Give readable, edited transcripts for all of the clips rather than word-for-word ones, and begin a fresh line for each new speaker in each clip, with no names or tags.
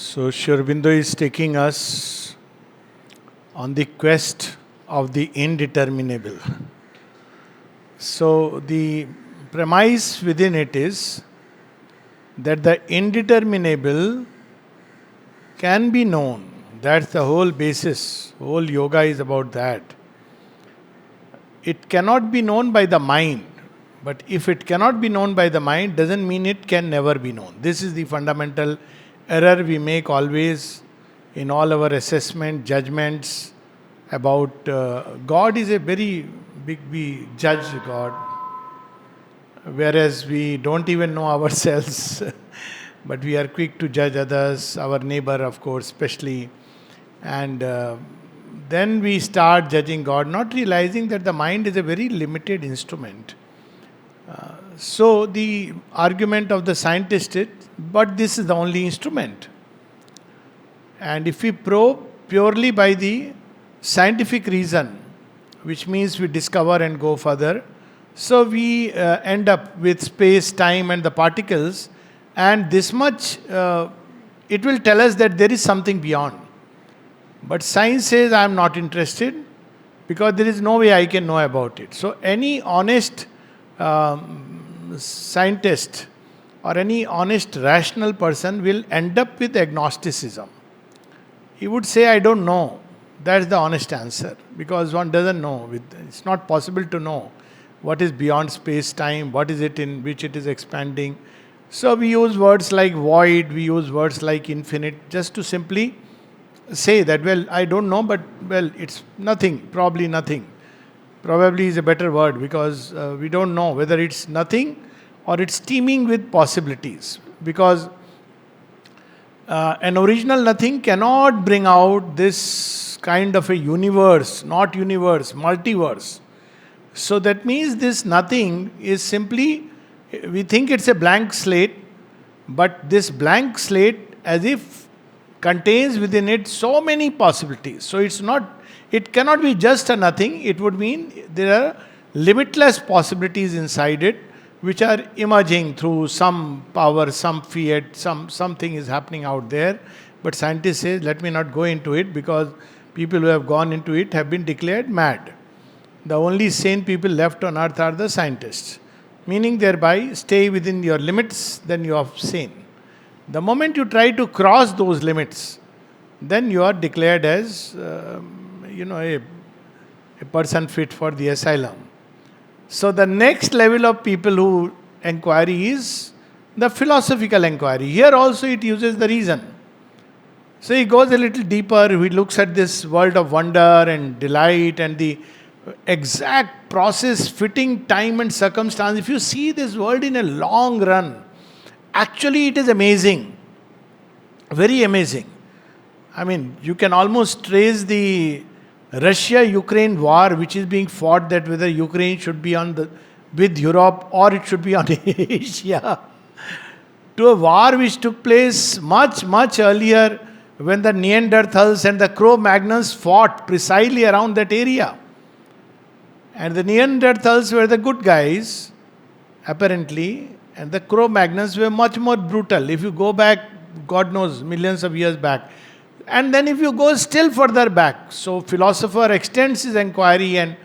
So Sri Aurobindo is taking us on the quest of the indeterminable. So the premise within it is that the indeterminable can be known. That's the whole basis. Whole yoga is about that. It cannot be known by the mind. But if it cannot be known by the mind, doesn't mean it can never be known. This is the fundamental error we make always in all our assessment, judgments about God is a very big, we judge God, whereas we don't even know ourselves, but we are quick to judge others, our neighbor, of course, especially. And then we start judging God, not realizing that the mind is a very limited instrument. So the argument of the scientist is, but this is the only instrument. And if we probe purely by the scientific reason, which means we discover and go further, so we end up with space, time and the particles, and this much it will tell us that there is something beyond. But science says I am not interested because there is no way I can know about it. So any honest scientist or any honest rational person will end up with agnosticism. He would say, I don't know. That's the honest answer. Because one doesn't know. It's not possible to know what is beyond space-time, what is it in which it is expanding. So we use words like void, we use words like infinite, just to simply say that, well, I don't know, but, well, it's nothing, probably nothing. Probably is a better word because we don't know whether it's nothing or it's teeming with possibilities. Because an original nothing cannot bring out this kind of a universe, not universe, multiverse. So that means this nothing is simply, we think it's a blank slate, but this blank slate as if contains within it so many possibilities. So it cannot be just a nothing, it would mean there are limitless possibilities inside it, which are emerging through some power, some fiat, something is happening out there. But scientists say, let me not go into it because people who have gone into it have been declared mad. The only sane people left on earth are the scientists. Meaning thereby, stay within your limits, then you are sane. The moment you try to cross those limits, then you are declared as, a person fit for the asylum. So the next level of people who inquiry is the philosophical inquiry. Here also it uses the reason. So he goes a little deeper, he looks at this world of wonder and delight and the exact process fitting time and circumstance. If you see this world in a long run, actually it is amazing. Very amazing. I mean, you can almost trace the Russia-Ukraine war, which is being fought, that whether Ukraine should be with Europe or it should be on Asia, to a war which took place much, much earlier when the Neanderthals and the Cro-Magnons fought precisely around that area. And the Neanderthals were the good guys, apparently, and the Cro-Magnons were much more brutal. If you go back, God knows, millions of years back. And then if you go still further back, so philosopher extends his inquiry and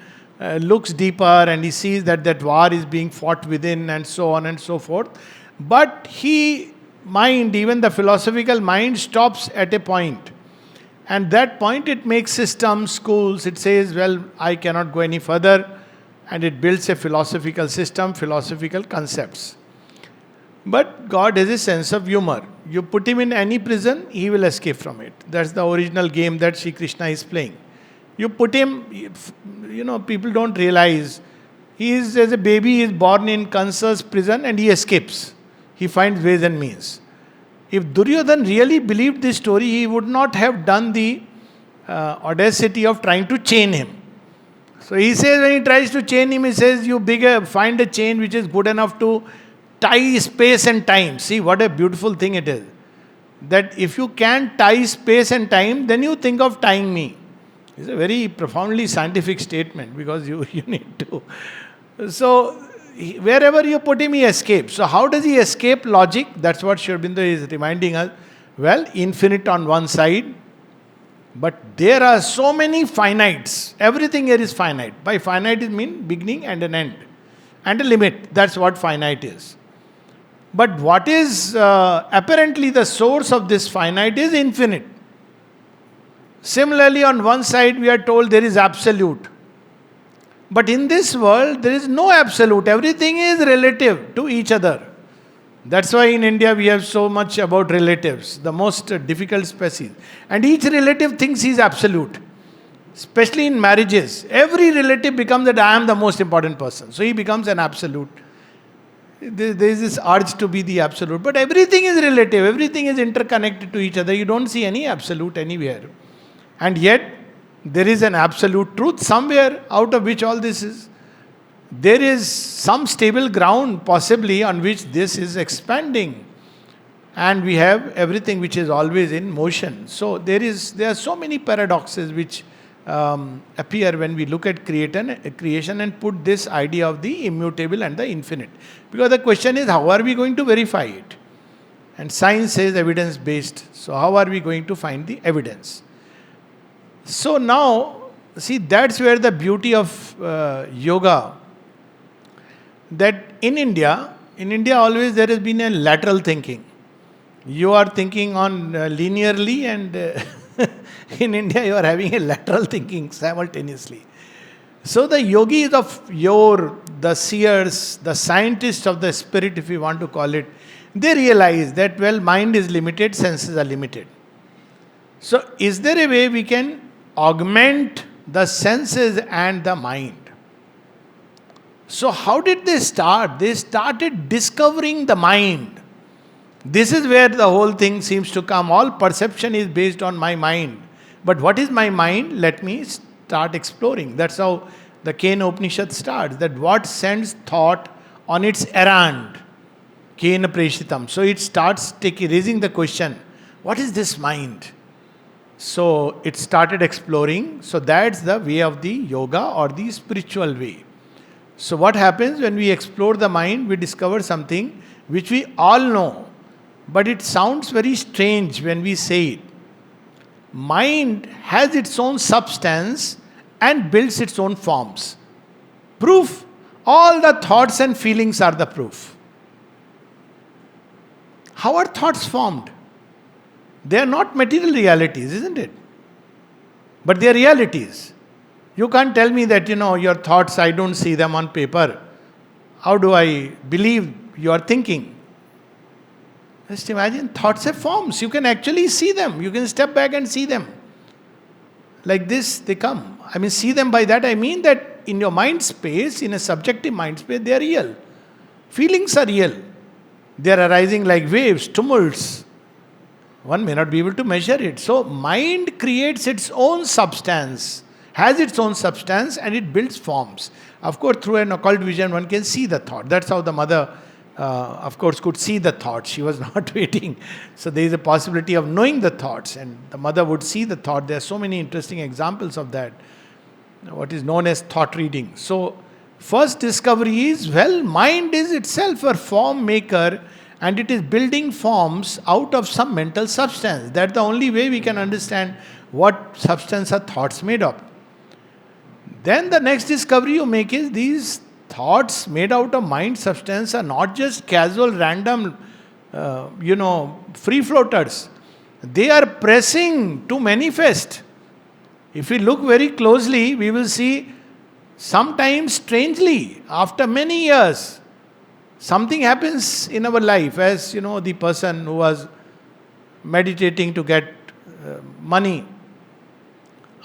looks deeper and he sees that war is being fought within and so on and so forth. But even the philosophical mind stops at a point. And that point it makes systems, schools, it says, well, I cannot go any further. And it builds a philosophical system, philosophical concepts. But God has a sense of humor. You put him in any prison, he will escape from it. That's the original game that Sri Krishna is playing. You put him, people don't realize. As a baby, he is born in Kansa's prison and he escapes. He finds ways and means. If Duryodhan really believed this story, he would not have done the audacity of trying to chain him. So he says, when he tries to chain him, he says, find a chain which is good enough to tie space and time. See what a beautiful thing it is. That if you can tie space and time, then you think of tying me. It's a very profoundly scientific statement because you need to. So wherever you put him, he escapes. So how does he escape logic? That's what Sri Aurobindo is reminding us. Well, infinite on one side, but there are so many finites. Everything here is finite. By finite it means beginning and an end. And a limit. That's what finite is. But what is apparently the source of this finite is infinite. Similarly, on one side we are told there is absolute. But in this world, there is no absolute. Everything is relative to each other. That's why in India we have so much about relatives, the most difficult species. And each relative thinks he is absolute. Especially in marriages. Every relative becomes that I am the most important person. So he becomes an absolute. There is this urge to be the absolute. But everything is relative. Everything is interconnected to each other. You don't see any absolute anywhere. And yet, there is an absolute truth somewhere out of which all this is. There is some stable ground possibly on which this is expanding. And we have everything which is always in motion. So there are so many paradoxes which appear when we look at creation and put this idea of the immutable and the infinite. Because the question is, how are we going to verify it? And science says evidence-based. So how are we going to find the evidence? So now, see, that's where the beauty of yoga, that in India always there has been a lateral thinking. You are thinking on linearly and in India you are having a lateral thinking simultaneously. So the yogis of yore, the seers, the scientists of the spirit, if you want to call it, they realize that, well, mind is limited, senses are limited. So is there a way we can augment the senses and the mind? So how did they start? They started discovering the mind. This is where the whole thing seems to come. All perception is based on my mind. But what is my mind? Let me start exploring. That's how the Kena Upanishad starts. That what sends thought on its errand. Kena Preshitam. So it starts raising the question, what is this mind? So it started exploring. So that's the way of the yoga or the spiritual way. So what happens when we explore the mind, we discover something which we all know. But it sounds very strange when we say it. Mind has its own substance and builds its own forms. Proof. All the thoughts and feelings are the proof. How are thoughts formed? They are not material realities, isn't it? But they are realities. You can't tell me that, your thoughts, I don't see them on paper. How do I believe you are thinking? Just imagine, thoughts have forms. You can actually see them. You can step back and see them. Like this, they come. See them by that, I mean that in your mind space, in a subjective mind space, they are real. Feelings are real. They are arising like waves, tumults. One may not be able to measure it. So, mind creates its own substance, has its own substance, and it builds forms. Of course, through an occult vision, one can see the thought. That's how the mother, of course, could see the thought. She was not waiting. So there is a possibility of knowing the thoughts, and the mother would see the thought. There are so many interesting examples of that. What is known as thought reading. So, first discovery is, mind is itself a form maker, and it is building forms out of some mental substance. That's the only way we can understand what substance are thoughts made of. Then the next discovery you make is these thoughts made out of mind substance are not just casual, random, free floaters. They are pressing to manifest. If we look very closely, we will see sometimes strangely, after many years, something happens in our life. As the person who was meditating to get money.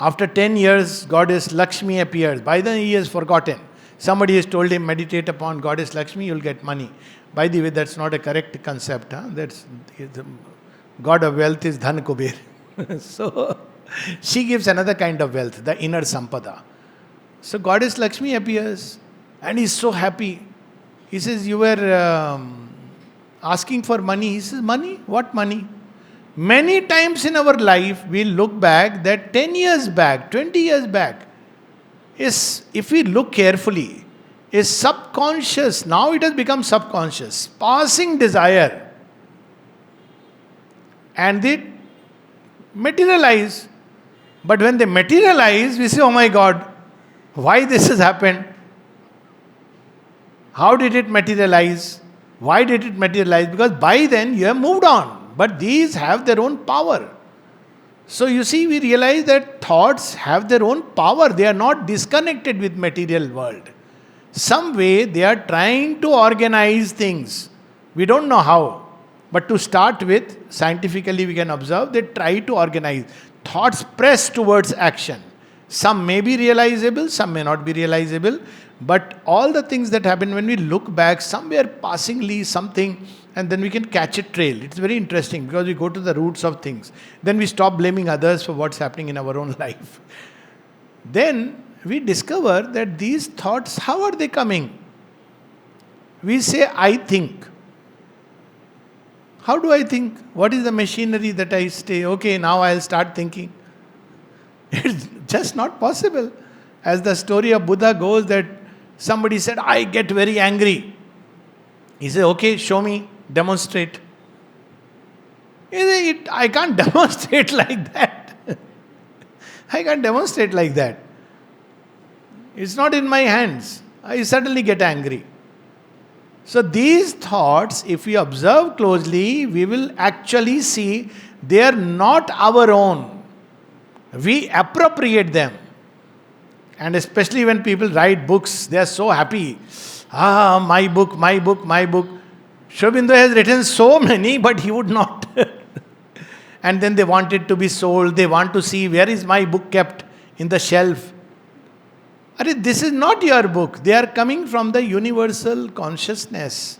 After 10 years, Goddess Lakshmi appears. By then he has forgotten. Somebody has told him, meditate upon Goddess Lakshmi, you'll get money. By the way, that's not a correct concept. That's the God of wealth is Dhan Kuber. So, she gives another kind of wealth, the inner sampada. So, Goddess Lakshmi appears and he's so happy. He says, you were asking for money. He says, money? What money? Many times in our life, we look back that 10 years back, 20 years back, is, if we look carefully, is subconscious, now it has become subconscious, passing desire. and they materialize. But when they materialize, we say, oh my God, why this has happened? How did it materialize? Why did it materialize? Because by then you have moved on. But these have their own power. So you see, we realize that thoughts have their own power. They are not disconnected with material world. Some way they are trying to organize things. We don't know how. But to start with, scientifically we can observe, they try to organize. Thoughts press towards action. Some may be realizable, some may not be realizable. But all the things that happen, when we look back, somewhere passingly something, and then we can catch a trail. It's very interesting because we go to the roots of things. Then we stop blaming others for what's happening in our own life. Then we discover that these thoughts, how are they coming? We say, I think. How do I think? What is the machinery that I say, okay, now I'll start thinking? It's just not possible. As the story of Buddha goes, that somebody said, I get very angry. He said, okay, show me, demonstrate. I can't demonstrate like that. I can't demonstrate like that. It's not in my hands. I suddenly get angry. So these thoughts, if we observe closely, we will actually see they are not our own. We appropriate them. And especially when people write books, they are so happy. My book, my book, my book. Sri Aurobindo has written so many, but he would not. And then they want it to be sold. They want to see, where is my book kept in the shelf? This is not your book. They are coming from the universal consciousness.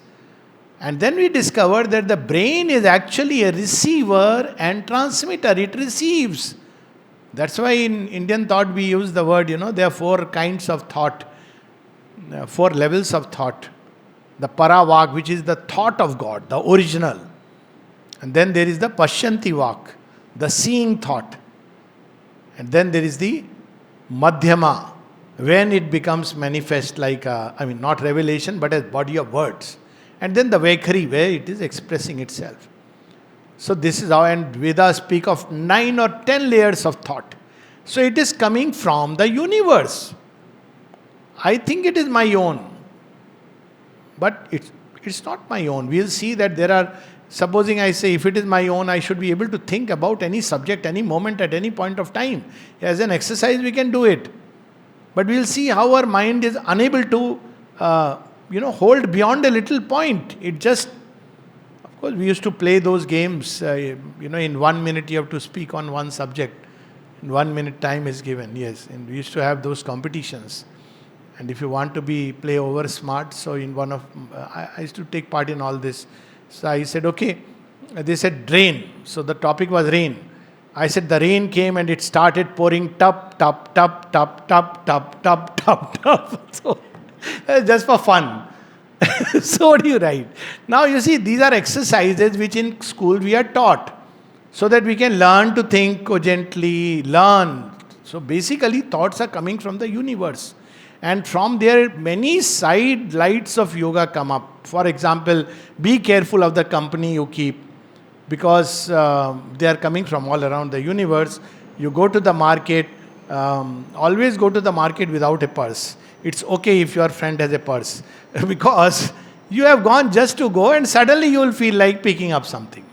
And then we discover that the brain is actually a receiver and transmitter. It receives. That's why in Indian thought we use the word, there are 4 kinds of thought, 4 levels of thought. The Paravak, which is the thought of God, the original. And then there is the Pashyanti Vak, the seeing thought. And then there is the Madhyama, when it becomes manifest like not revelation, but as body of words. And then the Vaikhari, where it is expressing itself. So this is how, and Vedas speak of 9 or 10 layers of thought. So it is coming from the universe. I think it is my own. But it's not my own. We'll see that there are, supposing I say, if it is my own, I should be able to think about any subject, any moment, at any point of time. As an exercise, we can do it. But we'll see how our mind is unable to, hold beyond a little point. It just, of course, we used to play those games. In 1 minute you have to speak on one subject. In 1 minute time is given. Yes, and we used to have those competitions. And if you want to play over smart, so in one of, I used to take part in all this. So I said, okay. They said rain. So the topic was rain. I said the rain came and it started pouring tup, tup, tup, tup, tup, tup, tup, tup, tup. So just for fun. So what do you write? Now you see, these are exercises which in school we are taught. So that we can learn to think cogently, learn. So basically thoughts are coming from the universe. And from there, many side lights of yoga come up. For example, be careful of the company you keep. Because they are coming from all around the universe. You go to the market, always go to the market without a purse. It's okay if your friend has a purse. Because you have gone just to go and suddenly you will feel like picking up something.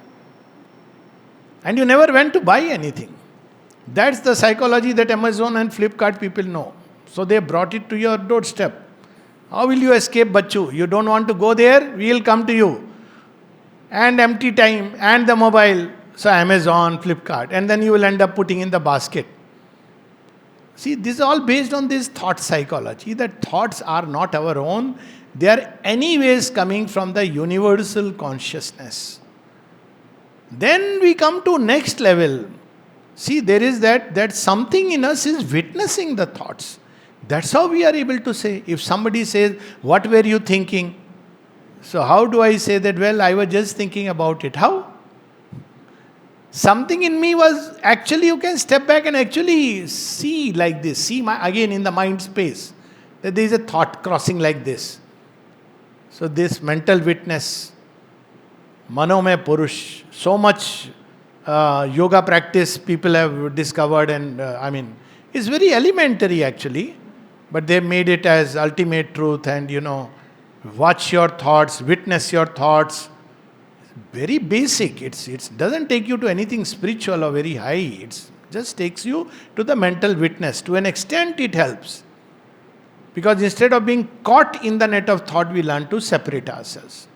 And you never went to buy anything. That's the psychology that Amazon and Flipkart people know. So they brought it to your doorstep. How will you escape, Bachu? You don't want to go there? We will come to you. And empty time, and the mobile. So Amazon, Flipkart. And then you will end up putting in the basket. See, this is all based on this thought psychology. That thoughts are not our own. They are anyways coming from the universal consciousness. Then we come to next level. See, there is that something in us is witnessing the thoughts. That's how we are able to say. If somebody says, what were you thinking? So how do I say that? Well, I was just thinking about it. How? Something in me was, actually you can step back and actually see like this. See again in the mind space. That there is a thought crossing like this. So this mental witness, Mano mein Purush, so much yoga practice people have discovered, and it's very elementary actually, but they made it as ultimate truth, and watch your thoughts, witness your thoughts. Very basic. It doesn't take you to anything spiritual or very high. It just takes you to the mental witness. To an extent, it helps. Because instead of being caught in the net of thought, we learn to separate ourselves.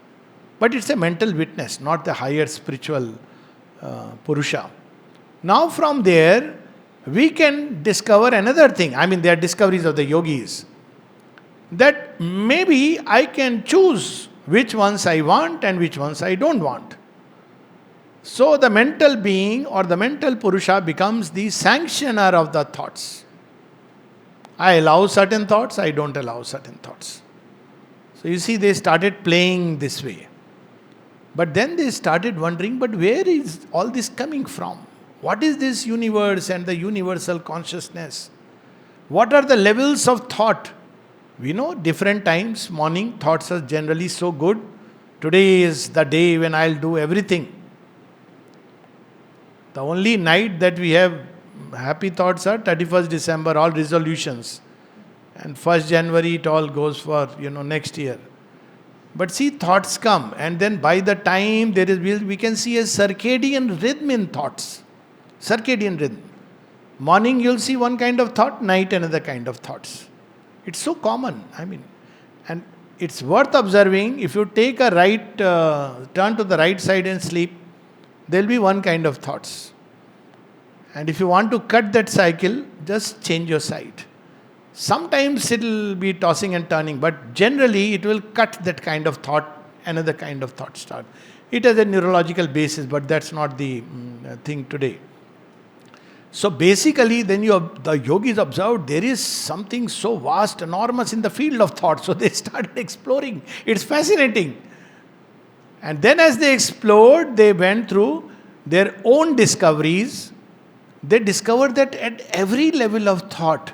But it's a mental witness, not the higher spiritual Purusha. Now from there, we can discover another thing. They are discoveries of the yogis. That maybe I can choose which ones I want and which ones I don't want. So the mental being or the mental Purusha becomes the sanctioner of the thoughts. I allow certain thoughts, I don't allow certain thoughts. So you see, they started playing this way. But then they started wondering, but where is all this coming from? What is this universe and the universal consciousness? What are the levels of thought? We know different times, morning thoughts are generally so good. Today is the day when I'll do everything. The only night that we have happy thoughts are 31st December, all resolutions. And 1st January it all goes for, next year. But see, thoughts come, and then by the time we can see a circadian rhythm in thoughts. Circadian rhythm. Morning you'll see one kind of thought, night another kind of thoughts. It's so common. And it's worth observing. If you take a right turn to the right side and sleep, there'll be one kind of thoughts. And if you want to cut that cycle, just change your side. Sometimes it'll be tossing and turning, but generally it will cut that kind of thought, another kind of thought start. It has a neurological basis, but that's not the thing today. So basically, then the yogis observed there is something so vast, enormous in the field of thought. So they started exploring. It's fascinating. And then as they explored, they went through their own discoveries. They discovered that at every level of thought,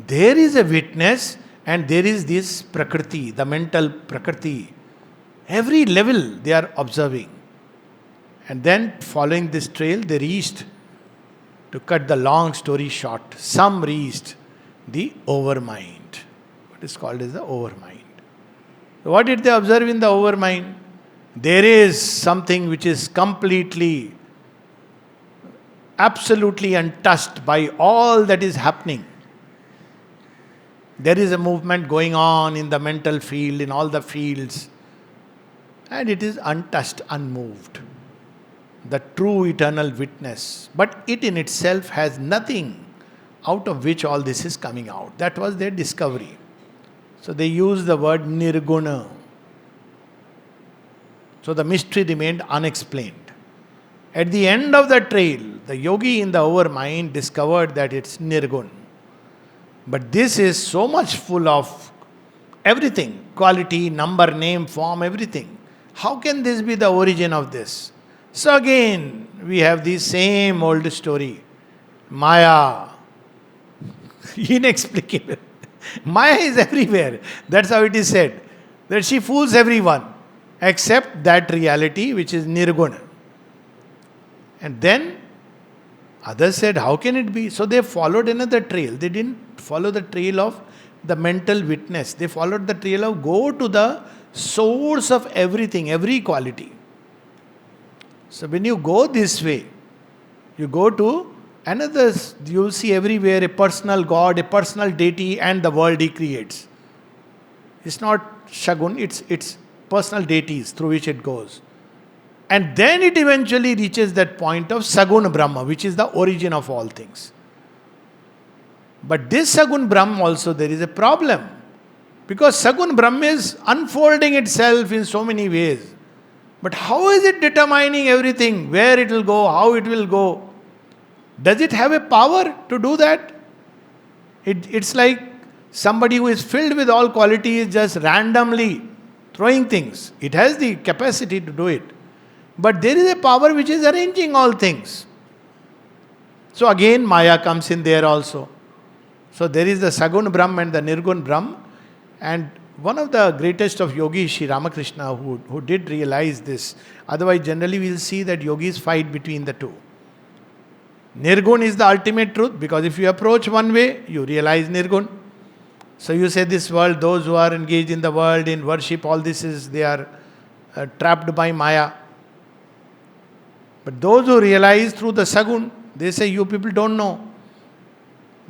there is a witness and there is this prakriti, the mental prakriti. Every level they are observing. And then following this trail, they reached, to cut the long story short, some reached the overmind. What is called as the overmind. What did they observe in the overmind? There is something which is completely, absolutely untouched by all that is happening. There is a movement going on in the mental field, in all the fields, and it is untouched, unmoved. The true eternal witness. But it in itself has nothing out of which all this is coming out. That was their discovery. So they used the word nirguna. So the mystery remained unexplained. At the end of the trail, the yogi in the overmind discovered that it's nirgun. But this is so much full of everything, quality, number, name, form, everything. How can this be the origin of this? So again, we have the same old story. Maya. Inexplicable. Maya is everywhere. That's how it is said. That she fools everyone except that reality which is nirguna. And then others said, how can it be? So they followed another trail. They didn't follow the trail of the mental witness. They followed the trail of go to the source of everything, every quality. So when you go this way, you go to another, you will see everywhere a personal God, a personal deity, and the world he creates. It's not Shagun, it's personal deities through which it goes. And then it eventually reaches that point of Sagun Brahma, which is the origin of all things. But this Sagun Brahma also, there is a problem. Because Sagun Brahma is unfolding itself in so many ways. But how is it determining everything? Where it will go, how it will go? Does it have a power to do that? It's like somebody who is filled with all qualities just randomly throwing things. It has the capacity to do it. But there is a power which is arranging all things. So again, Maya comes in there also. So there is the Sagun Brahm and the Nirgun Brahm. And one of the greatest of yogis, Sri Ramakrishna, who did realize this. Otherwise, generally we will see that yogis fight between the two. Nirgun is the ultimate truth, because if you approach one way, you realize Nirgun. So you say this world, those who are engaged in the world, in worship, all this is, they are trapped by Maya. But those who realize through the Sagun, they say, you people don't know.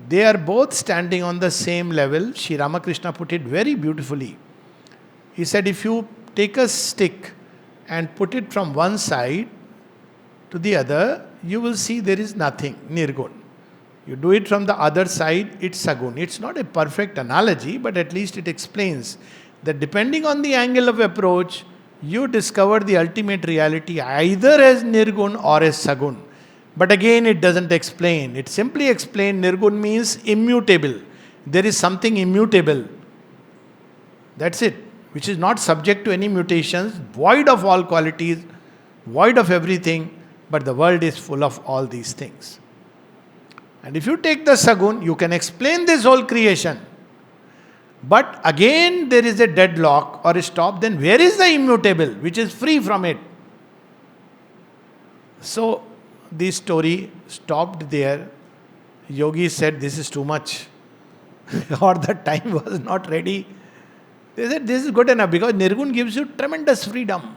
They are both standing on the same level. Sri Ramakrishna put it very beautifully. He said, if you take a stick and put it from one side to the other, you will see there is nothing, Nirgun. You do it from the other side, it's Sagun. It's not a perfect analogy, but at least it explains that depending on the angle of approach, you discover the ultimate reality either as Nirgun or as Sagun. But again, it doesn't explain. It simply explains Nirgun means immutable. There is something immutable. That's it. Which is not subject to any mutations, void of all qualities, void of everything, but the world is full of all these things. And if you take the Sagun, you can explain this whole creation. But again, there is a deadlock or a stop, then where is the immutable, which is free from it? So, this story stopped there. Yogi said, this is too much. Or the time was not ready. They said, this is good enough, because Nirgun gives you tremendous freedom.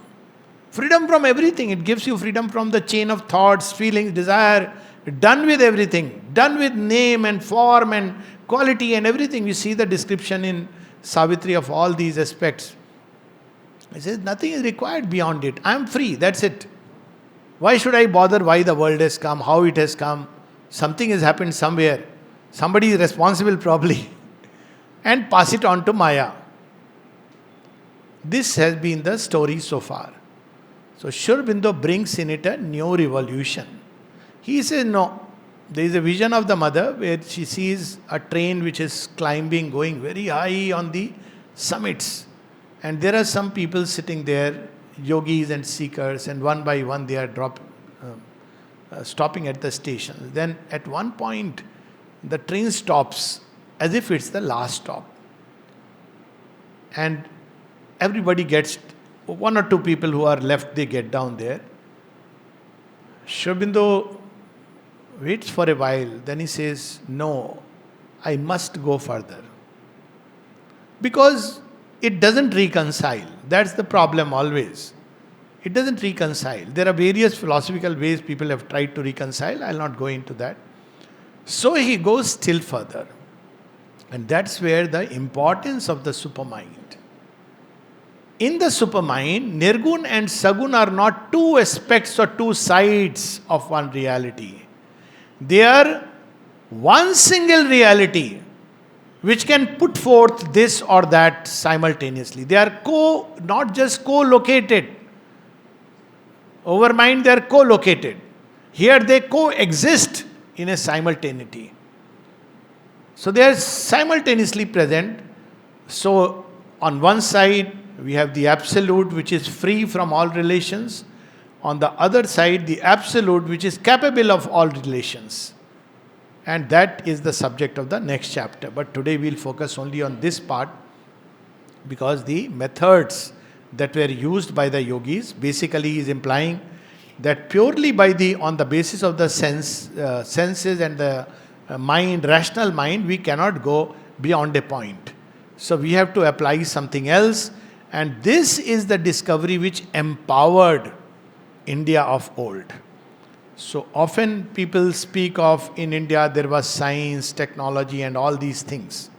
Freedom from everything. It gives you freedom from the chain of thoughts, feelings, desire. Done with everything. Done with name and form and quality and everything. We see the description in Savitri of all these aspects. He says, nothing is required beyond it. I am free. That's it. Why should I bother why the world has come, how it has come? Something has happened somewhere. Somebody is responsible probably. And pass it on to Maya. This has been the story so far. So Sri Aurobindo brings in it a new revolution. He says, no, there is a vision of the mother where she sees a train which is climbing, going very high on the summits. And there are some people sitting there, yogis and seekers, and one by one they are stopping at the station. Then at one point, the train stops as if it's the last stop. And everybody gets, one or two people who are left, they get down there. Sri Aurobindo waits for a while, then he says, no, I must go further. Because it doesn't reconcile. That's the problem always. It doesn't reconcile. There are various philosophical ways people have tried to reconcile. I'll not go into that. So he goes still further. And that's where the importance of the supermind. In the supermind, Nirgun and Sagun are not two aspects or two sides of one reality. They are one single reality which can put forth this or that simultaneously. They are not just co-located. Over mind, they are co-located. Here they coexist in a simultaneity. So they are simultaneously present. So on one side, we have the absolute which is free from all relations. On the other side, the absolute which is capable of all relations. And that is the subject of the next chapter. But today we'll focus only on this part, because the methods that were used by the yogis basically is implying that purely on the basis of the senses and the mind, rational mind, we cannot go beyond a point. So we have to apply something else. And this is the discovery which empowered India of old. So often people speak of, in India there was science, technology and all these things.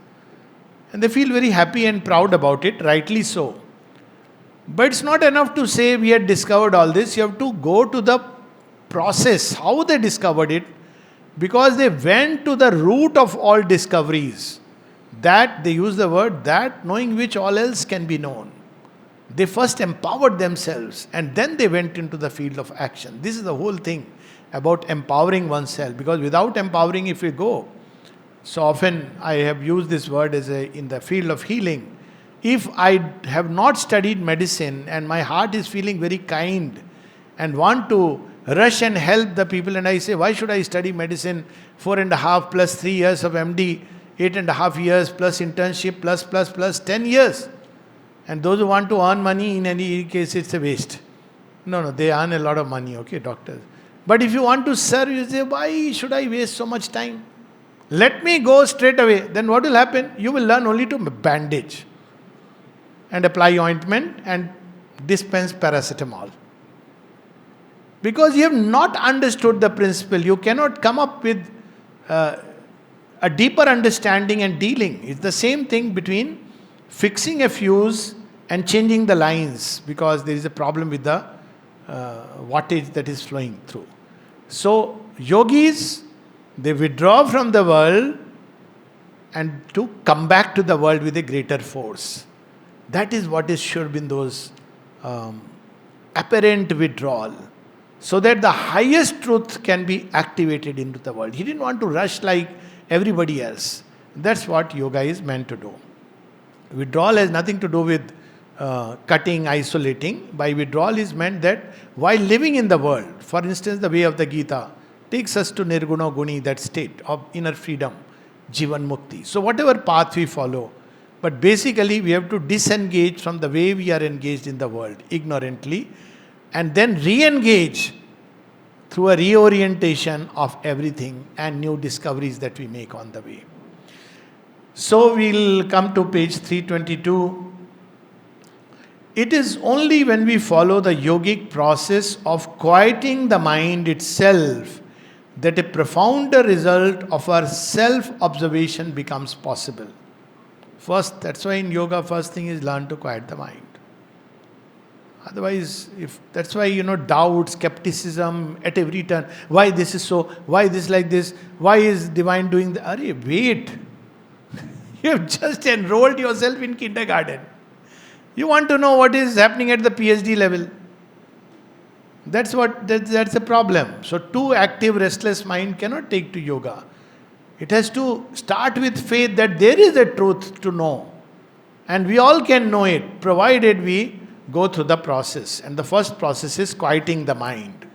And they feel very happy and proud about it, rightly so. But it's not enough to say we had discovered all this. You have to go to the process, how they discovered it, because they went to the root of all discoveries. That, they use the word, that knowing which all else can be known. They first empowered themselves and then they went into the field of action. This is the whole thing about empowering oneself, because without empowering, if we go, so often I have used this word as in the field of healing. If I have not studied medicine and my heart is feeling very kind and want to rush and help the people, and I say, why should I study medicine? 4.5 plus 3 years of MD, 8.5 years plus internship plus 10 years. And those who want to earn money, in any case, it's a waste. No, they earn a lot of money, okay, doctors. But if you want to serve, you say, why should I waste so much time? Let me go straight away. Then what will happen? You will learn only to bandage and apply ointment and dispense paracetamol. Because you have not understood the principle, you cannot come up with a deeper understanding and dealing. It's the same thing between fixing a fuse and changing the lines, because there is a problem with the wattage that is flowing through. So, yogis, they withdraw from the world and to come back to the world with a greater force. That is what is Sri Aurobindo's apparent withdrawal. So that the highest truth can be activated into the world. He didn't want to rush like everybody else. That's what yoga is meant to do. Withdrawal has nothing to do with cutting, isolating. By withdrawal is meant that while living in the world, for instance, the way of the Gita takes us to Nirguna Guni, that state of inner freedom, Jivan Mukti. So whatever path we follow, but basically we have to disengage from the way we are engaged in the world, ignorantly, and then re-engage through a reorientation of everything and new discoveries that we make on the way. So we'll come to page 322. It is only when we follow the yogic process of quieting the mind itself that a profounder result of our self-observation becomes possible. First, that's why in yoga, first thing is learn to quiet the mind. Otherwise, that's why, doubt, skepticism at every turn. Why this is so? Why this like this? Why is divine doing that? Wait. You have just enrolled yourself in kindergarten. You want to know what is happening at the PhD level. That's a problem. So too active, restless mind cannot take to yoga. It has to start with faith that there is a truth to know. And we all can know it, provided we go through the process. And the first process is quieting the mind.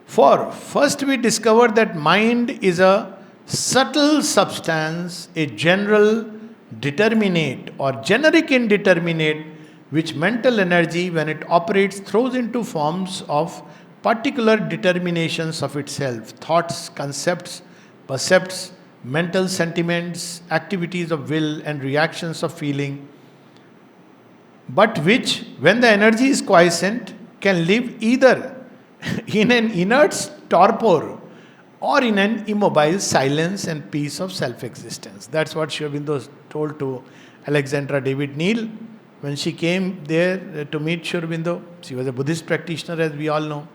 For first we discover that mind is a subtle substance, a general determinate or generic indeterminate, which mental energy, when it operates, throws into forms of particular determinations of itself, thoughts, concepts, percepts, mental sentiments, activities of will and reactions of feeling, but which, when the energy is quiescent, can live either in an inert torpor or in an immobile silence and peace of self-existence. That's what Sri Aurobindo told to Alexandra David Neal when she came there to meet Sri Aurobindo. She was a Buddhist practitioner, as we all know.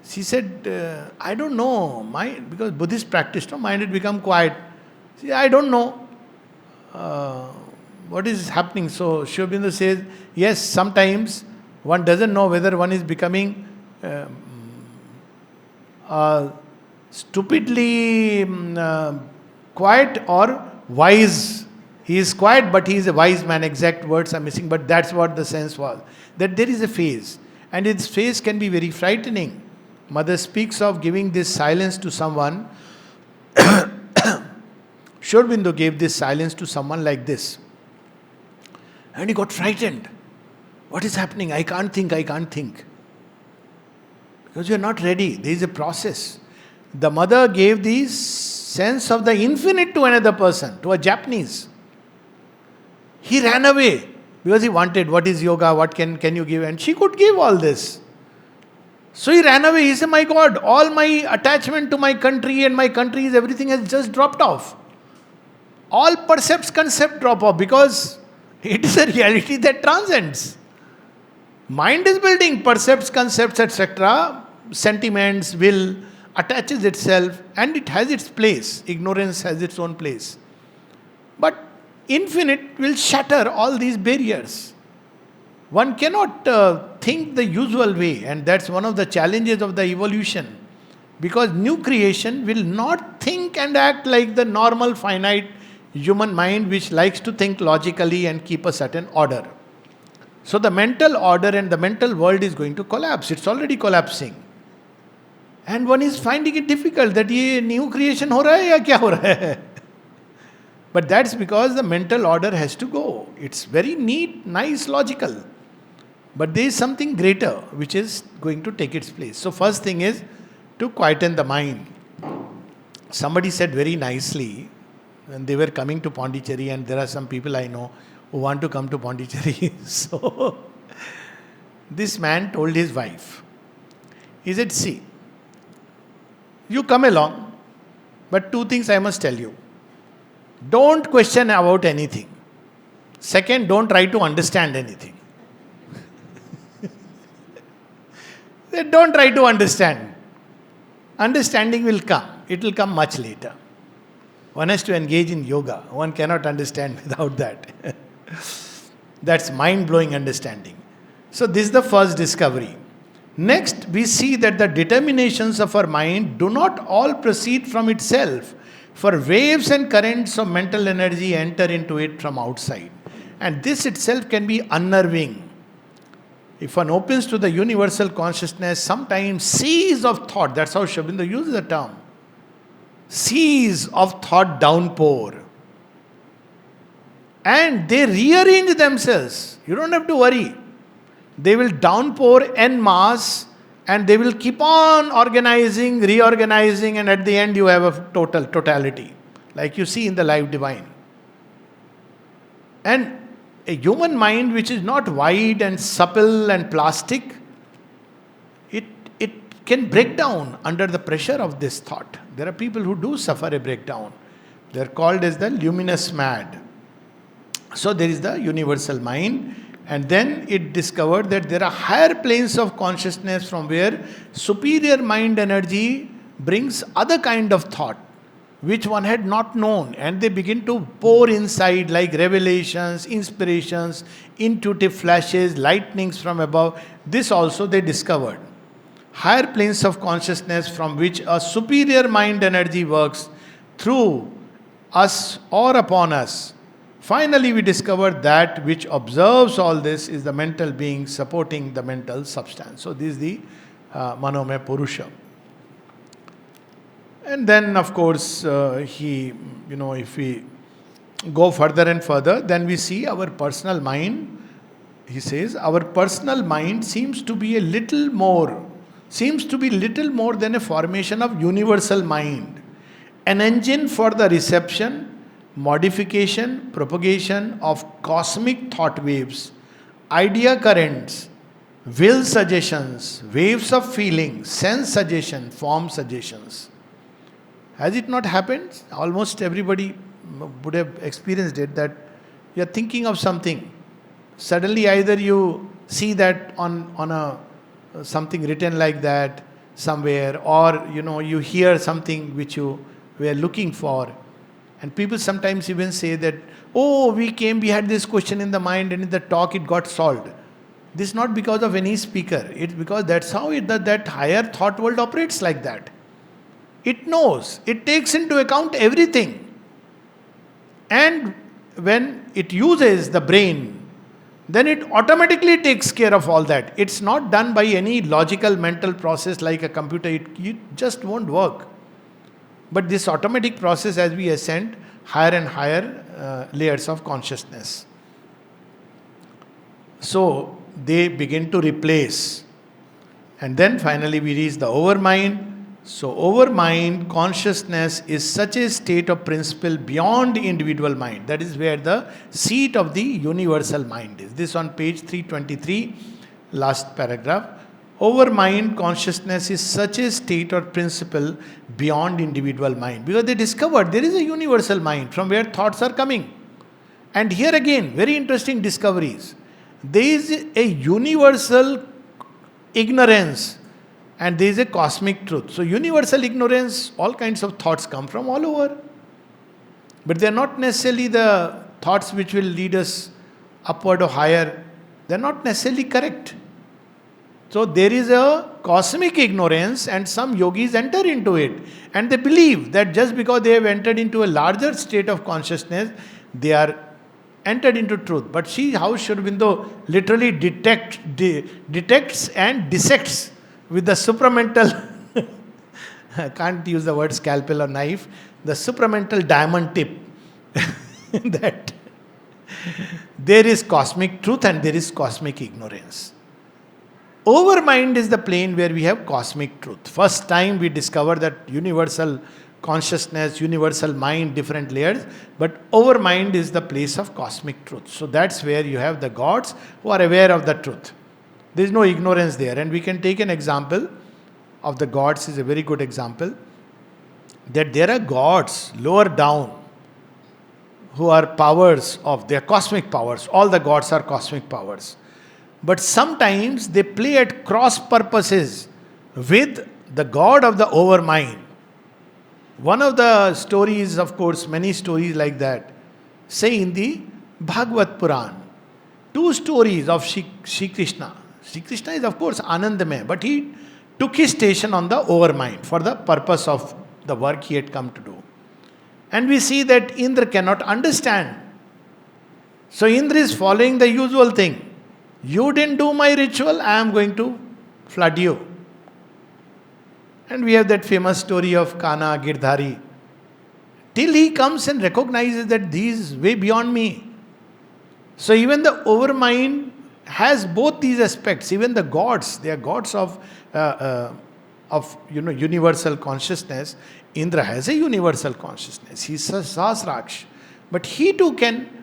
She said, I don't know, because Buddhist practice, mind had become quiet. She said, I don't know what is happening. So Sri Aurobindo says, yes, sometimes one doesn't know whether one is becoming stupidly quiet or wise. He is quiet, but he is a wise man. Exact words are missing, but that's what the sense was. That there is a phase, and its phase can be very frightening. Mother speaks of giving this silence to someone. Sri Aurobindo gave this silence to someone like this. And he got frightened. What is happening? I can't think. Because you are not ready. There is a process. The mother gave the sense of the infinite to another person, to a Japanese. He ran away because he wanted, what is yoga, what can you give? And she could give all this. So he ran away. He said, my God, all my attachment to my country and my country's everything has just dropped off. All percepts, concept drop off because it is a reality that transcends. Mind is building percepts, concepts, etc., sentiments, will, attaches itself, and it has its place. Ignorance has its own place. But infinite will shatter all these barriers. One cannot think the usual way, and that's one of the challenges of the evolution. Because new creation will not think and act like the normal finite human mind, which likes to think logically and keep a certain order. So the mental order and the mental world is going to collapse. It's already collapsing. And one is finding it difficult that ये new creation हो रहा है या क्या हो रहा है? But that's because the mental order has to go. It's very neat, nice, logical. But there is something greater which is going to take its place. So first thing is to quieten the mind. Somebody said very nicely, when they were coming to Pondicherry, and there are some people I know who want to come to Pondicherry. So this man told his wife, he said, see, you come along, but two things I must tell you. Don't question about anything. Second, don't try to understand anything. Don't try to understand. Understanding will come. It will come much later. One has to engage in yoga. One cannot understand without that. That's mind-blowing understanding. So this is the first discovery. Next, we see that the determinations of our mind do not all proceed from itself, for waves and currents of mental energy enter into it from outside. And this itself can be unnerving. If one opens to the universal consciousness, sometimes seas of thought, that's how Sri Aurobindo uses the term, seas of thought downpour. And they rearrange themselves. You don't have to worry. They will downpour en masse, and they will keep on organizing, reorganizing, and at the end you have a totality, like you see in the live divine. And a human mind which is not wide and supple and plastic, it can break down under the pressure of this thought. There are people who do suffer a breakdown. They are called as the luminous mad. So there is the universal mind, and then it discovered that there are higher planes of consciousness from where superior mind energy brings other kind of thought which one had not known, and they begin to pour inside like revelations, inspirations, intuitive flashes, lightnings from above. This also they discovered. Higher planes of consciousness from which a superior mind energy works through us or upon us. Finally, we discovered that which observes all this is the mental being supporting the mental substance. So this is the Manomaya Purusha. And then, of course, if we go further and further, then we see our personal mind. He says, our personal mind seems to be little more than a formation of universal mind, an engine for the reception, modification, propagation of cosmic thought waves, idea currents, will suggestions, waves of feeling, sense suggestion, form suggestions. Has it not happened? Almost everybody would have experienced it, that you are thinking of something. Suddenly either you see that on a something written like that somewhere, or you hear something which you were looking for. And people sometimes even say that, oh, we had this question in the mind, and in the talk it got solved. This is not because of any speaker. It's because that's how that higher thought world operates like that. It knows. It takes into account everything. And when it uses the brain, then it automatically takes care of all that. It's not done by any logical mental process like a computer. It just won't work. But this automatic process, as we ascend higher and higher layers of consciousness. So they begin to replace. And then finally we reach the overmind. So overmind consciousness is such a state of principle beyond individual mind. That is where the seat of the universal mind is. This on page 323, last paragraph. Overmind consciousness is such a state or principle beyond individual mind. Because they discovered there is a universal mind from where thoughts are coming. And here again, very interesting discoveries. There is a universal ignorance and there is a cosmic truth. So universal ignorance, all kinds of thoughts come from all over. But they are not necessarily the thoughts which will lead us upward or higher. They are not necessarily correct. So there is a cosmic ignorance, and some yogis enter into it. And they believe that just because they have entered into a larger state of consciousness, they are entered into truth. But see how Sri Aurobindo literally detects and dissects with the supramental, I can't use the word scalpel or knife, the supramental diamond tip, that there is cosmic truth and there is cosmic ignorance. Overmind is the plane where we have cosmic truth. First time we discover that universal consciousness, universal mind, different layers. But overmind is the place of cosmic truth. So that's where you have the gods who are aware of the truth. There is no ignorance there. And we can take an example of the gods, is a very good example. That there are gods lower down who are powers of their cosmic powers. All the gods are cosmic powers. But sometimes they play at cross purposes with the god of the overmind. One of the stories, of course, many stories like that, say in the Bhagavad Puran, two stories of Shri Krishna. Shri Krishna is, of course, Anandamay, but he took his station on the overmind for the purpose of the work he had come to do. And we see that Indra cannot understand. So Indra is following the usual thing. You didn't do my ritual, I am going to flood you. And we have that famous story of Kana, Girdhari. Till he comes and recognizes that this is way beyond me. So even the overmind has both these aspects. Even the gods, they are gods of universal consciousness. Indra has a universal consciousness. He's a Sahasraksh. But he too can.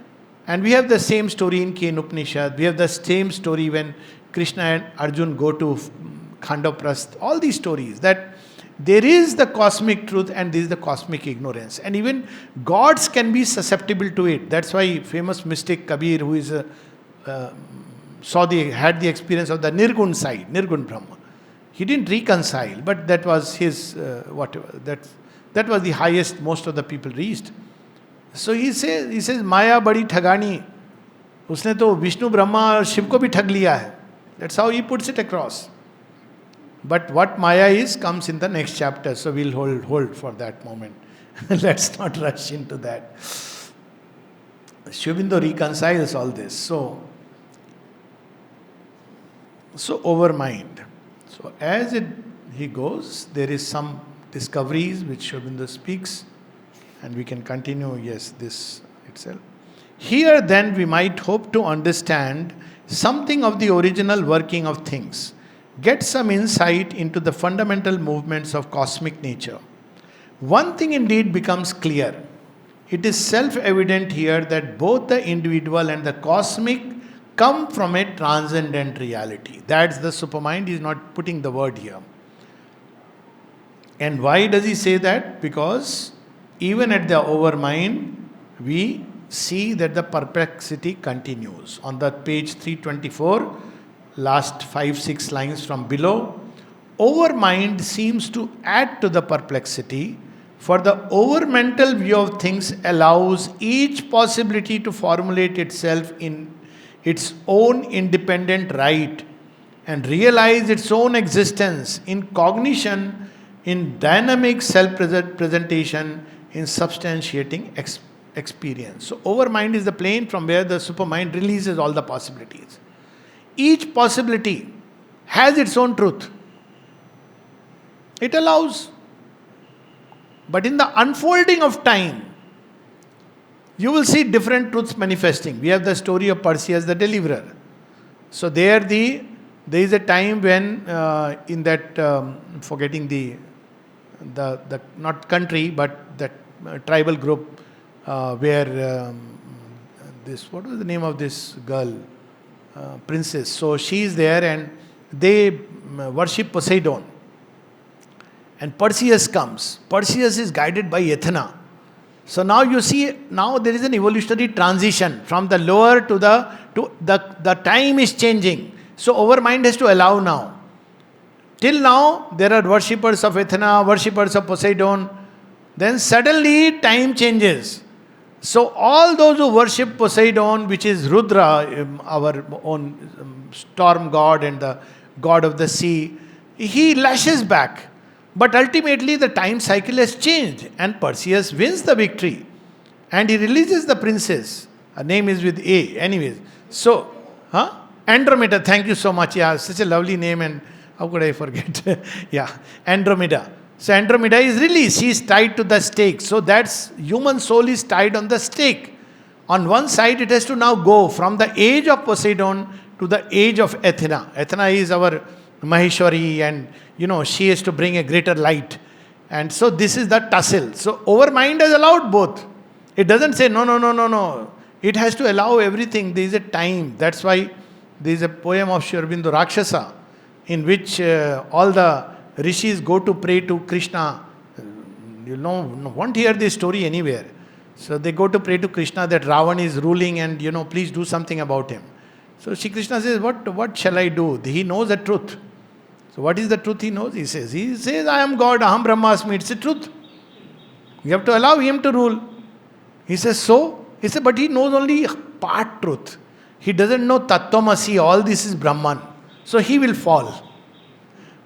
And we have the same story in Ken Upanishad. We have the same story when Krishna and Arjun go to Khandaprast. All these stories that there is the cosmic truth and there is the cosmic ignorance. And even gods can be susceptible to it. That's why famous mystic Kabir, who is had the experience of the Nirgun side, Nirgun Brahma. He didn't reconcile, but that was his whatever. That was the highest most of the people reached. So he says Maya badi thagani. उसने तो विष्णु ब्रह्मा और शिव को भी ठग लिया है. That's how he puts it across. But what Maya is comes in the next chapter, so we'll hold for that moment. Let's not rush into that. Sri Aurobindo reconciles all this. So overmind. So as he goes, there is some discoveries which Sri Aurobindo speaks, and we can continue, this itself. Here then we might hope to understand something of the original working of things, get some insight into the fundamental movements of cosmic nature. One thing indeed becomes clear. It is self-evident here that both the individual and the cosmic come from a transcendent reality. That's the supermind. He is not putting the word here. And why does he say that? Because even at the overmind, we see that the perplexity continues. On the page 324, last 5-6 lines from below, overmind seems to add to the perplexity, for the overmental view of things allows each possibility to formulate itself in its own independent right and realize its own existence in cognition, in dynamic self-presentation, in substantiating experience. So overmind is the plane from where the supermind releases all the possibilities. Each possibility has its own truth. It allows. But in the unfolding of time, you will see different truths manifesting. We have the story of Perseus the deliverer. So there is a time when in that forgetting the not country but that tribal group where what was the name of this girl, princess. So she is there and they worship Poseidon. And Perseus comes. Perseus is guided by Athena. So now you see, now there is an evolutionary transition from the lower to the time is changing. So overmind has to allow now. Till now, there are worshippers of Athena, worshippers of Poseidon. Then suddenly time changes. So all those who worship Poseidon, which is Rudra, our own storm god and the god of the sea, he lashes back. But ultimately the time cycle has changed and Perseus wins the victory. And he releases the princess. Her name is with A. Anyways. So, Andromeda, thank you so much. Yeah, such a lovely name and how could I forget? Yeah, Andromeda. So Andromeda is released. She is tied to the stake. So that's human soul is tied on the stake. On one side it has to now go from the age of Poseidon to the age of Athena. Athena is our Maheshwari, and she is to bring a greater light. And so this is the tussle. So overmind has allowed both. It doesn't say no, no, no, no, no. It has to allow everything. There is a time. That's why there is a poem of Sri Aurobindo, Rakshasa, in which all the rishis go to pray to Krishna. Won't hear this story anywhere. So they go to pray to Krishna that Ravan is ruling and please do something about him. So Shri Krishna says, what shall I do? He knows the truth. So what is the truth he knows? He says, I am God, Aham Brahmasmi. It's the truth. You have to allow him to rule. He says, so? He says, but he knows only part truth. He doesn't know Tattvamasi, all this is Brahman. So he will fall.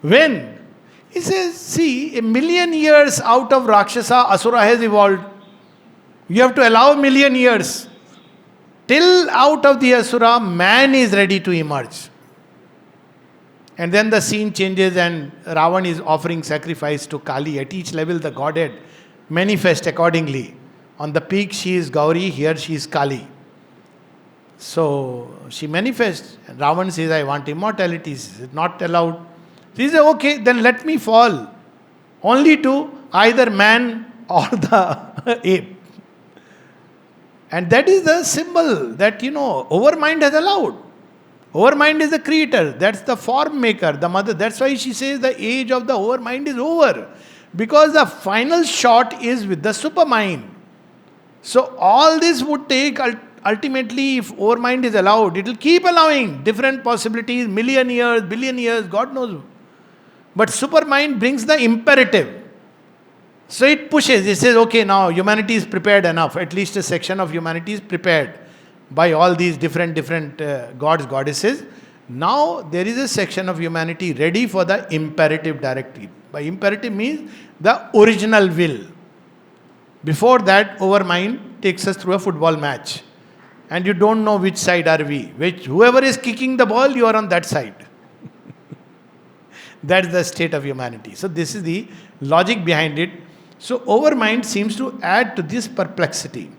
When? He says, see, 1,000,000 years out of Rakshasa, Asura has evolved. You have to allow 1,000,000 years. Till out of the Asura, man is ready to emerge. And then the scene changes and Ravan is offering sacrifice to Kali. At each level, the Godhead manifests accordingly. On the peak, she is Gauri, here she is Kali. So she manifests. And Ravan says, I want immortality. She says, not allowed. She says, okay, then let me fall. Only to either man or the ape. And that is the symbol that, overmind has allowed. Overmind is the creator. That's the form maker, the mother. That's why she says the age of the overmind is over. Because the final shot is with the supermind. So all this would take, ultimately, if overmind is allowed, it will keep allowing different possibilities, 1,000,000 years, billion years, God knows. But supermind brings the imperative. So it pushes, it says, okay, now humanity is prepared enough. At least a section of humanity is prepared by all these different gods, goddesses. Now there is a section of humanity ready for the imperative directive. By imperative means the original will. Before that, overmind takes us through a football match. And you don't know which side are we. Whoever is kicking the ball, you are on that side. That's the state of humanity. So this is the logic behind it. So overmind seems to add to this perplexity.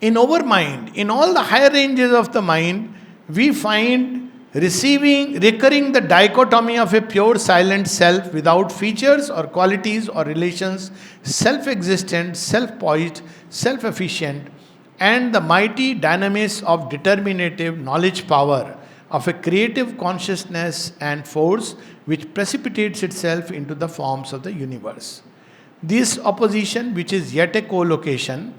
In overmind, in all the higher ranges of the mind, we find recurring the dichotomy of a pure silent self without features or qualities or relations, self-existent, self-poised, self-efficient, and the mighty dynamism of determinative knowledge power of a creative consciousness and force which precipitates itself into the forms of the universe. This opposition, which is yet a co-location,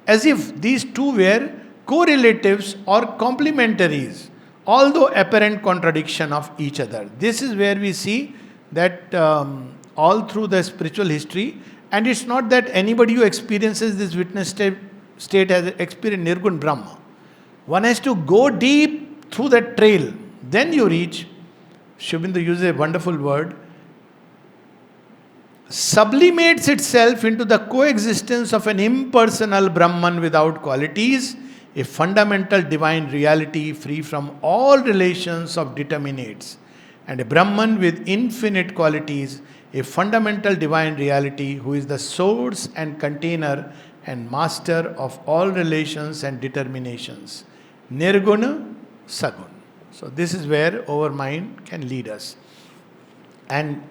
as if these two were correlatives or complementaries, although apparent contradiction of each other. This is where we see that all through the spiritual history, and it's not that anybody who experiences this witness state has experienced Nirgun Brahma. One has to go deep through that trail. Then you reach, Sri Aurobindo uses a wonderful word, sublimates itself into the coexistence of an impersonal Brahman without qualities, a fundamental divine reality free from all relations of determinates, and a Brahman with infinite qualities, a fundamental divine reality who is the source and container and master of all relations and determinations. Nirguna Sagun. So this is where overmind can lead us. And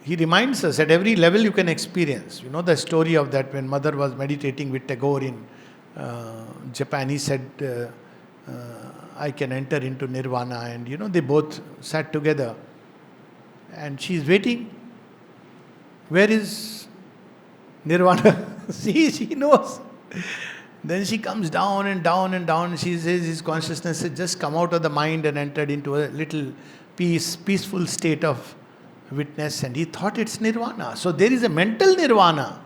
he reminds us at every level you can experience. You know the story of that when mother was meditating with Tagore in Japan. He said, I can enter into nirvana. And they both sat together. And she's waiting. Where is nirvana? See, she knows. Then she comes down and down and down. She says his consciousness has just come out of the mind and entered into a little peaceful state of witness, and he thought it's nirvana. So there is a mental nirvana.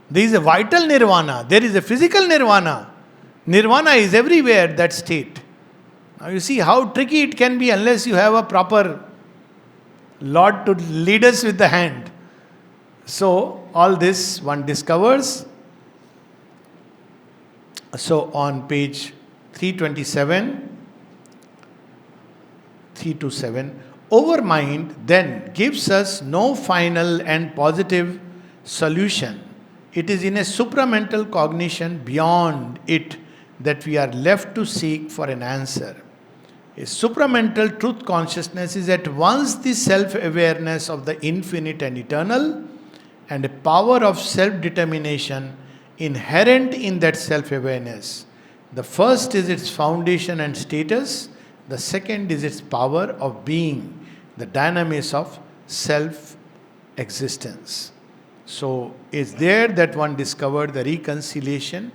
There is a vital nirvana. There is a physical nirvana. Nirvana is everywhere, that state. Now you see how tricky it can be unless you have a proper Lord to lead us with the hand. So all this one discovers. So on page 327, 327, overmind then gives us no final and positive solution. It is in a supramental cognition beyond it that we are left to seek for an answer. A supramental truth consciousness is at once the self-awareness of the infinite and eternal and a power of self-determination inherent in that self-awareness. The first is its foundation and status. The second is its power of being, the dynamics of self-existence. So it's there that one discovered the reconciliation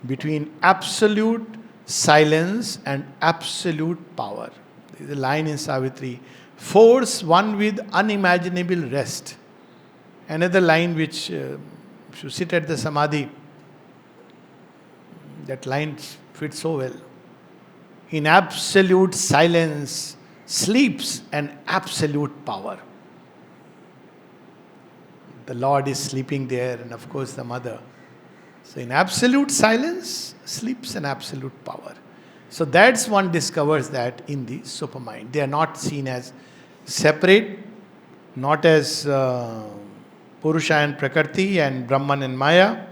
between absolute silence and absolute power. There is a line in Savitri, force one with unimaginable rest. Another line which, if you sit at the Samadhi, that line fits so well. In absolute silence sleeps an absolute power. The Lord is sleeping there, and of course the Mother. So in absolute silence sleeps an absolute power. So that's one discovers that in the supermind. They are not seen as separate, not as Purusha and Prakriti and Brahman and Maya.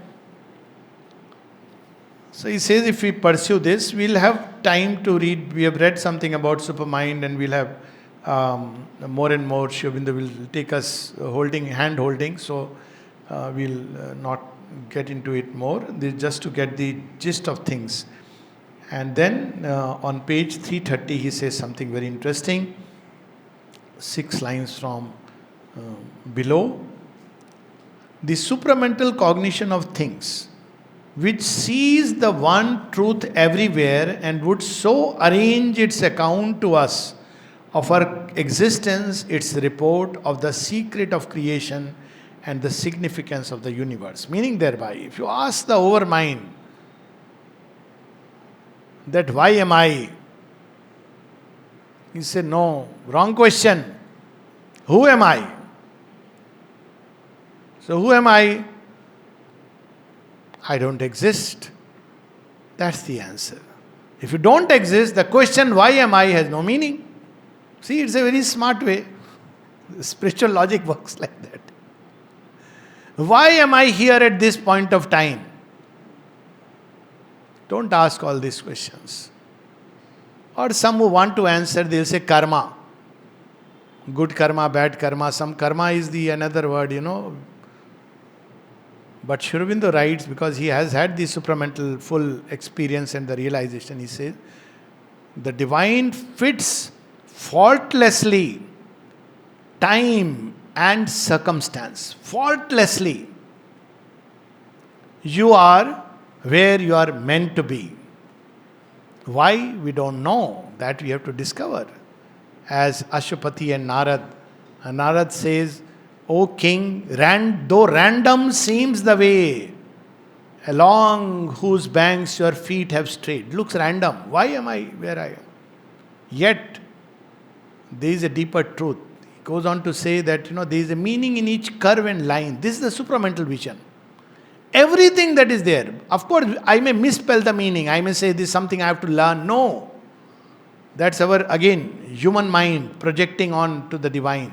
So he says if we pursue this, we'll have time to read. We have read something about supermind, and we'll have more and more. Sri Aurobindo will take us hand holding. So we'll not get into it more. This just to get the gist of things. And then on page 330 he says something very interesting. 6 lines from below. The supramental cognition of things, which sees the one truth everywhere and would so arrange its account to us of our existence, its report of the secret of creation and the significance of the universe. Meaning thereby, if you ask the overmind that why am I? He said, no, wrong question. Who am I? So who am I? I don't exist. That's the answer. If you don't exist, the question why am I has no meaning. See, it's a very smart way. Spiritual logic works like that. Why am I here at this point of time? Don't ask all these questions. Or some who want to answer, they'll say karma. Good karma, bad karma. Some karma is the another word, But Sri Aurobindo writes, because he has had the supramental full experience and the realization, he says, the divine fits faultlessly time and circumstance. Faultlessly. You are where you are meant to be. Why? We don't know. That we have to discover. As Ashwapati and Narad says, O king, though random seems the way along whose banks your feet have strayed. Looks random. Why am I where I am? Yet, there is a deeper truth. He goes on to say that, there is a meaning in each curve and line. This is the supramental vision. Everything that is there. Of course, I may misspell the meaning. I may say this is something I have to learn. No. That's our, again, human mind projecting on to the divine.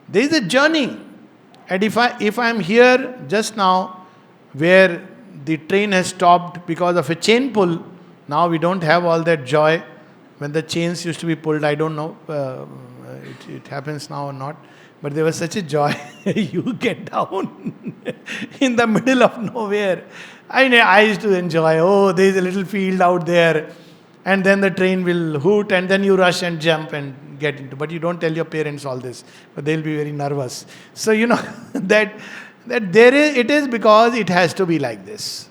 There is a journey. And if I am here just now, where the train has stopped because of a chain pull, now we don't have all that joy. When the chains used to be pulled, I don't know, it happens now or not. But there was such a joy. You get down in the middle of nowhere. I used to enjoy, there is a little field out there. And then the train will hoot, and then you rush and jump and get into. But you don't tell your parents all this, but they'll be very nervous. So that it is because it has to be like this.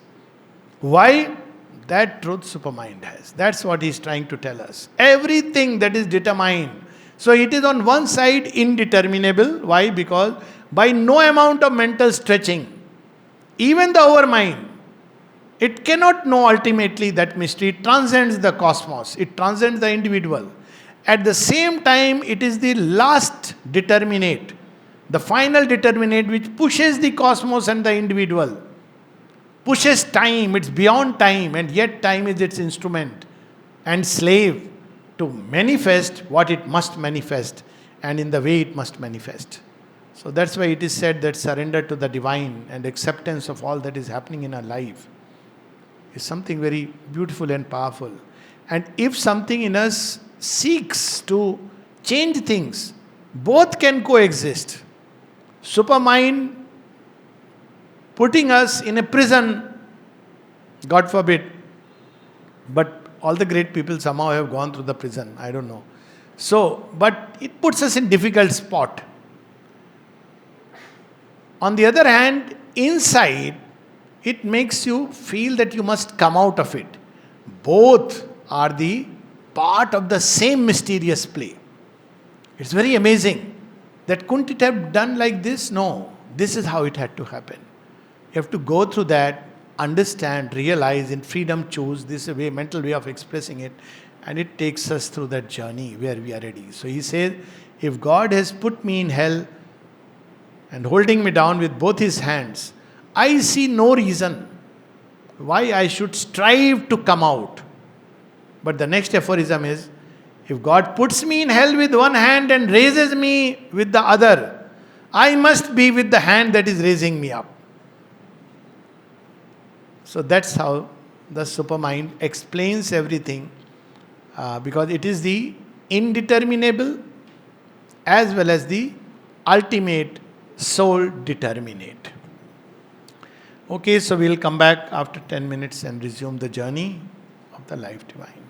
Why? That truth supermind has. That's what he's trying to tell us. Everything that is determined. So it is on one side indeterminable. Why? Because by no amount of mental stretching, even the overmind, it cannot know ultimately that mystery. It transcends the cosmos. It transcends the individual. At the same time, it is the last determinate, the final determinate which pushes the cosmos and the individual. Pushes time, it's beyond time, and yet time is its instrument and slave to manifest what it must manifest and in the way it must manifest. So that's why it is said that surrender to the divine and acceptance of all that is happening in our life is something very beautiful and powerful. And if something in us seeks to change things, both can coexist. Supermind putting us in a prison, God forbid. But all the great people somehow have gone through the prison. I don't know. So, but it puts us in difficult spot. On the other hand, inside, it makes you feel that you must come out of it. Both are the part of the same mysterious play. It's very amazing that couldn't it have done like this? No, this is how it had to happen. You have to go through that, understand, realize, in freedom choose. This is a way, mental way of expressing it, and it takes us through that journey where we are ready. So he says, if God has put me in hell and holding me down with both his hands, I see no reason why I should strive to come out. But the next aphorism is, if God puts me in hell with one hand and raises me with the other, I must be with the hand that is raising me up. So that's how the supermind explains everything, because it is the indeterminable as well as the ultimate soul determinate. Okay, so we'll come back after 10 minutes and resume the journey of the life divine.